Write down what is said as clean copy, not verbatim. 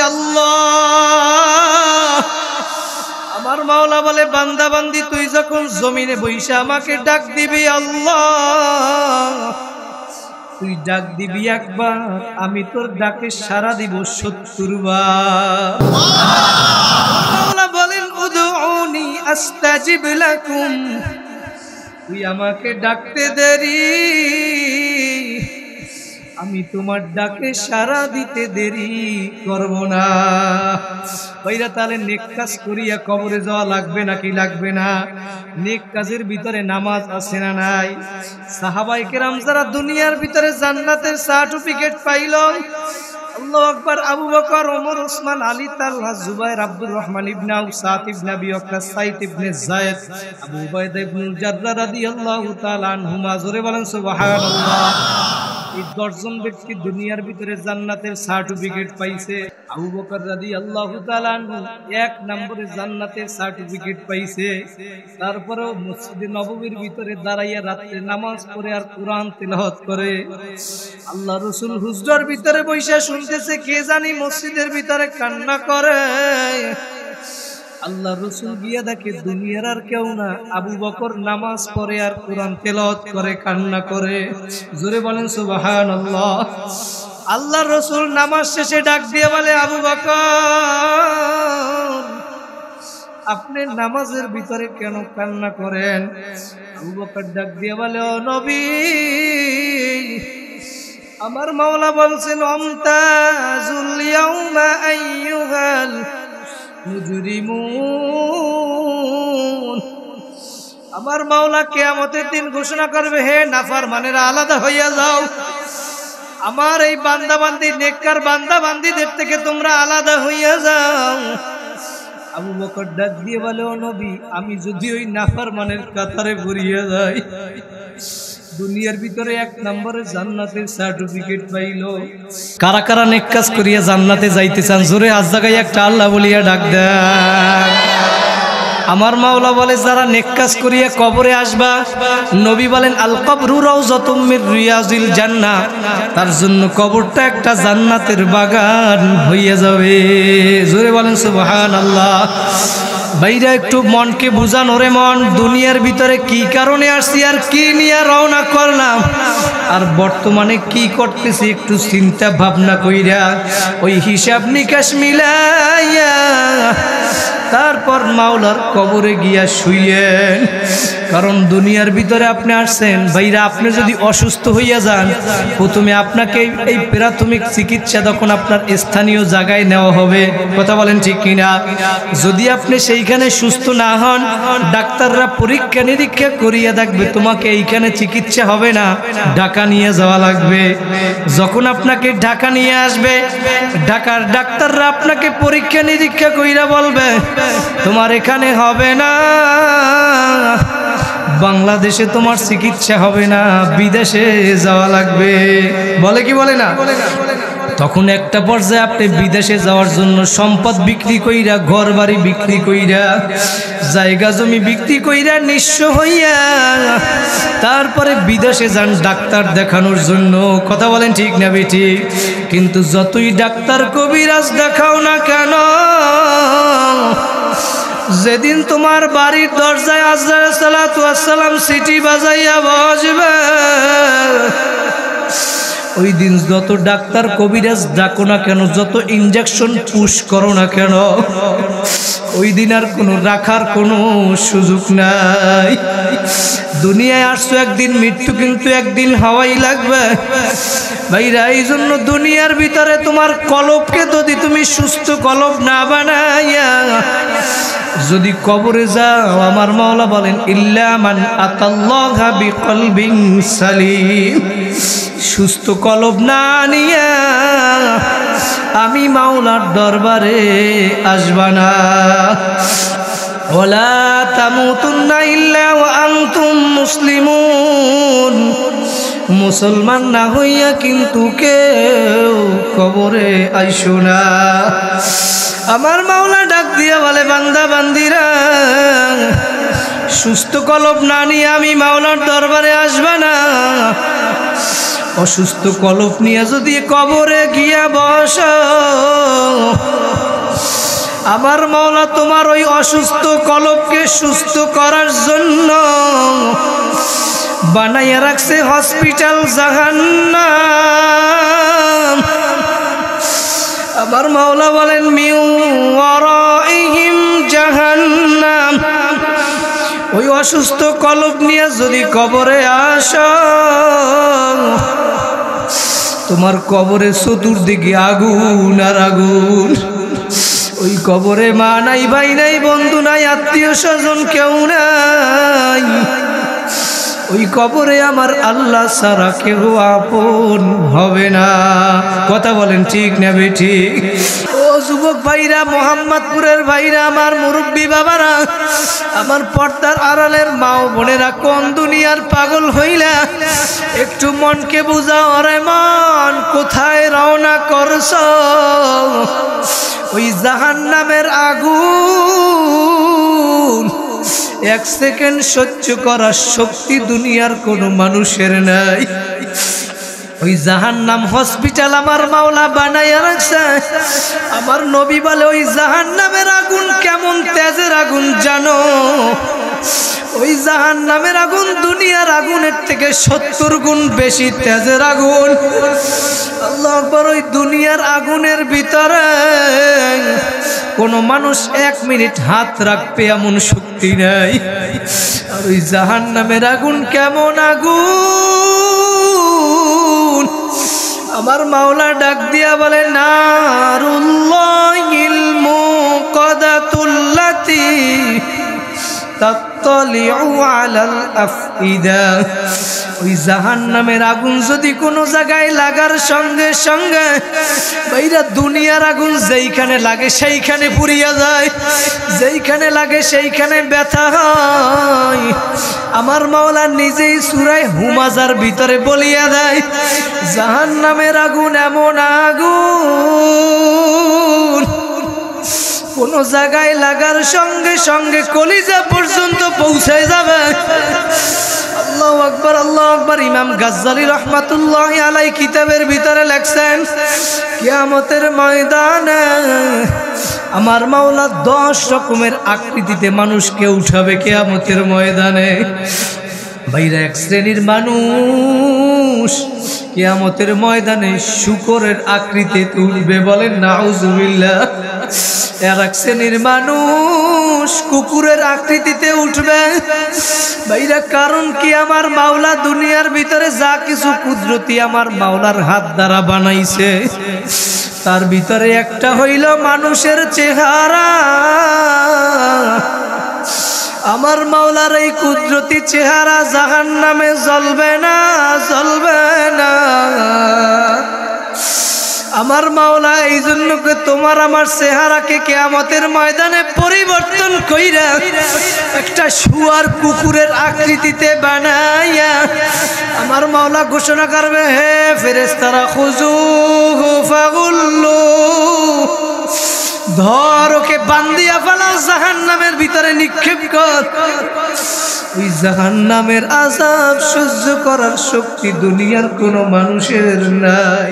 আল্লাহ। আমার মাওলা বলে বান্দা বান্দি তুই যখন জমিনে বইসা আমাকে ডাক দিবি আল্লাহ, তুই ডাক দিবি একবার, আমি তোর ডাকে সাড়া দিব ৭০ বার। মাওলা বলেন উদউনি আস্তাজিব লাকুম, তুই আমাকে ডাকতে দেরি, আমি তোমার ডাকে সাড়া দিতে দেরি করব না। ভাইরা তাহলে নেক কাজ করিয়া কবরে যাওয়া লাগবে নাকি লাগবে না? নেক কাজের ভিতরে নামাজ আছে না নাই? সাহাবায়ে কেরাম যারা দুনিয়ার ভিতরে জান্নাতের সার্টিফিকেট পাইল, আল্লাহু আকবার, আবু বকর, ওমর, ওসমান, আলী, তালহা, জুবাইর, আব্দুর রহমান ইবনে আউফ, সাদ ইবনে আবি ওয়াক্কাস, সাইদ ইবনে যায়েদ, আবু উবাইদা ইবনুল জাররাহ রাদিয়াল্লাহু তাআলা আনহুমা, জোরে বলেন সুবহানাল্লাহ। এই ১০ জন ব্যক্তি দুনিয়ার ভিতরে জান্নাতের সার্টিফিকেট পাইছে। আবু বকর রাদিয়াল্লাহু তাআলা আনহু ১ নম্বরে জান্নাতের সার্টিফিকেট পাইছে। তারপরেও মসজিদে নববীর ভিতরে দাঁড়াইয়া রাতে নামাজ পড়ে আর কোরআন তেলাওয়াত করে। আল্লাহ রাসূল হুজরার ভিতরে বইসা শুনতেছে কে জানি মসজিদের ভিতরে কান্না করে। আল্লাহ রাসূল গিয়া দেখে দুনিয়ার আর কেউ না, আবু বকর নামাজ পড়ে আর কোরআন তেলাওয়াত করে, কান্না করে। জোরে বলেন সুবহানাল্লাহ। আল্লাহ রাসূল নামাজ শেষে ডাক দিয়ে বলে আবু বকর, আপনি নামাজের ভিতরে কেন কান্না করেন? আবু বকর ডাক দিয়ে বলে ও নবী, আমার মাওলা বলছেন আমতাজুল ইয়াউমা আইয়ুহাল মুজরিমুন, আমার মাওলা কিয়ামতের দিন ঘোষণা করবে হে নাফরমানেরা আলাদা হইয়া যাও, আমার এই বান্দা বান্দি নেককার বান্দা বান্দিদের থেকে তোমরা আলাদা হইয়া যাও। আবু বকর ডাক দিয়ে বলে ও নবী, আমি যদি ওই নাফরমানের কাতারে পড়িয়া যাই, দুনিয়ার ভিতরে ১ নম্বরে জান্নাতের সার্টিফিকেট পাইলো। কারা কারা নেক কাজ করিয়া জান্নাতে যাইতে চান? জোরে আজ জায়গায় একটা আল্লাহ বলিয়া ডাক দেন। আমার মাওলা বলে যারা নেক কাজ করিয়া কবরে আসবা, নবী বলেন আল কবরু রাউযাতুম মির রিয়াজিল জান্নাহ, তার জন্য কবরটা একটা জান্নাতের বাগান হইয়া যাবে। জোরে বলেন সুবহানাল্লাহ। ভাইরা একটু মনকে বুঝান, ওরে মন, দুনিয়ার ভিতরে কি কারণে আসছি আর কি নিয়ে রওনা করলাম আর বর্তমানে কি করতেছি একটু চিন্তা ভাবনা কইরা ওই হিসাব নিকাশ মিলাইয়া তারপর মাওলার কবরে গিয়া শুইয়েন। কারণ দুনিয়ার ভিতরে আপনি আসছেন ভাইরা, আপনি যদি অসুস্থ হইয়া যান, প্রথমে আপনাকে এই প্রাথমিক চিকিৎসা তখন আপনার স্থানীয় জায়গায় নেওয়া হবে। কথা বলেন ঠিক কিনা? যদি আপনি সেইখানে সুস্থ না হন, ডাক্তাররা পরীক্ষা নিরীক্ষা করিয়া দেখবে তোমাকে এইখানে চিকিৎসা হবে না, ঢাকা নিয়ে যাওয়া লাগবে। যখন আপনাকে ঢাকা নিয়ে আসবে, ঢাকার ডাক্তাররা আপনাকে পরীক্ষা নিরীক্ষা কইরা বলবে তোমার এখানে হবে না, বাংলাদেশে তোমার চিকিৎসা হবে না, বিদেশে যাওয়া লাগবে। বলে কি বলে না? তখন একটা পর্যায়ে আপনি বিদেশে যাওয়ার জন্য সম্পদ বিক্রি কইরা, ঘর বাড়ি বিক্রি কইরা, জায়গা জমি বিক্রি কইরা নিঃস্ব হইয়া তারপরে বিদেশে যান ডাক্তার দেখানোর জন্য। কথা বলেন ঠিক না বেঠি? কিন্তু যতই ডাক্তার কবিরাজ দেখাও না কেন, যেদিন তোমার বাড়ির দরজায় আজরাইল সালাতু ওয়াস সালাম সিটি বাজাইয়া বসবে, ওই দিন যত ডাক্তার কবিরাজ ডাকো না কেন, যত ইনজেকশন পুশ করো না কেন, ওই দিন আর কোনো রাখার কোনো সুযোগ নাই। দুনিয়ায় আসছো একদিন, মৃত্যু কিন্তু একদিন হওয়াই লাগবে ভাইরা। এই জন্য দুনিয়ার ভিতরে তোমার কলবকে যদি তুমি সুস্থ কলব না বানাইয়া যদি কবরে যাও, আমার মাওলা বলেন ইল্লা মান আতাল্লাহা বিকলবিন সালিম, সুস্থ কলব না নিয়া আমি মাওলার দরবারে আসবা না। ওয়ালা তামুতুন্না ইল্লা ওয়া আনতুম মুসলিমুন, মুসলমান না হইয়া কিন্তু কেউ কবরে আইসো না। আমার মাওলা ডাক দিয়া বলে বান্দা বান্দিরা, সুস্থ কলব না নিয়ে আমি মাওলার দরবারে আসবা না। অসুস্থ কলব নিয়ে যদি কবরে গিয়া বসো, আমার মাওলা তোমার ওই অসুস্থ কলবকে সুস্থ করার জন্য বানাইয়া রাখছে হসপিটাল জাহান্নাম। আমার মাওলা বলেন মিন ওয়ারাইহিম জাহান্নাম, ওই অসুস্থ কলব নিয়ে যদি কবরে আসো, তোমার কবরে চতুর্দিকে আগুন আর আগুন। ওই কবরে মা নাই, ভাই নাই, বন্ধু নাই, আত্মীয় স্বজন কেউ নাই। ওই কবরে আমার আল্লাহ ছাড়া কেউ আপন হবে না। কথা বলেন ঠিক না বেঠিক? ও যুবক ভাইরা, মোহাম্মদপুরের ভাইরা, আমার মুরব্বী বাবারা, আমার পর্দার আড়ালের মা ও বোনেরা, কোন দুনিয়ার পাগল হইলা একটু মনকে বুঝাও। রে মন, কোথায় রওনা করছ? ওই জাহান্নামের আগুন এক সেকেন্ড সহ্য করার শক্তি দুনিয়ার কোনো মানুষের নাই। ওই জাহান্নাম হসপিটাল আমার মাওলা বানাইয়া রাখছে। আমার নবী বলে ওই জাহান্নামের আগুন কেমন তেজের আগুন জানো? ওই জাহান্নামের আগুন দুনিয়ার আগুনের থেকে 70 গুণ বেশি তেজের আগুন। আল্লাহু আকবার। ওই দুনিয়ার আগুনের ভিতরে কোনো মানুষ 1 মিনিট হাত রাখবে এমন শক্তি নাই। আর ওই জাহান্নামের আগুন কেমন আগুন? আমার মাওলা ডাক দিয়া বলে নারুল্লাহিল মুকাদাতুল্লাতি তাত্তালিউ আলাল আফইদা। ওই জাহান্নামের আগুন যদি কোনো জায়গায় লাগার সঙ্গে সঙ্গে ভাইরা দুনিয়ার আগুন যেইখানে লাগে সেইখানে পুড়িয়া যায়, যেইখানে লাগে সেইখানে ব্যথা হয়। আমার মাওলা নিজেই সূরা হুমাজার ভিতরে বলিয়া দেয় জাহান্নামের আগুন এমন আগুন কোন জায়গায় লাগার সঙ্গে সঙ্গে কলিজা পর্যন্ত পৌঁছে যাবে। আল্লাহু আকবার, আল্লাহু আকবার। ইমাম গাজ্জালী রাহমাতুল্লাহি আলাইহি কিতাবের ভিতরে লেখছেন কিয়ামতের ময়দানে আমার মাওলা 10 রকমের আকৃতিতে মানুষকে উঠাবে কিয়ামতের ময়দানে। ভাইরা, এক শ্রেণীর মানুষ কিয়ামতের ময়দানে শূকরের আকৃতিতে উঠবে, বলেন নাউজুবিল্লাহ। আর এক শ্রেণীর মানুষ কুকুরের আকৃতিতে উঠবে। ভাইরা, কারণ কি? আমার মাওলা দুনিয়ার ভিতরে যা কিছু কুদরতি আমার মাওলার হাত দ্বারা বানাইছে তার ভিতরে একটা হইল মানুষের চেহারা। আমার মাওলার এই কুদরতি চেহারা জাহান্নামে জ্বলবে না, জ্বলবে না। আমার মাওলা এই জন্য তোমার আমার চেহারাকে কিয়ামতের ময়দানে পরিবর্তন কইরা একটা শুয়ার কুকুরের আকৃতিতে বানাইয়া আমার মাওলা ঘোষণা করবে, হে ফেরেশতারা খুযুহু ফাগুল্লু, ধর ওকে বান্দিয়া ফেলাও, জাহান্নামের ভিতরে নিক্ষেপ কর। ওই জাহান্নামের আযাব সহ্য করার শক্তি দুনিয়ার কোনো মানুষের নাই।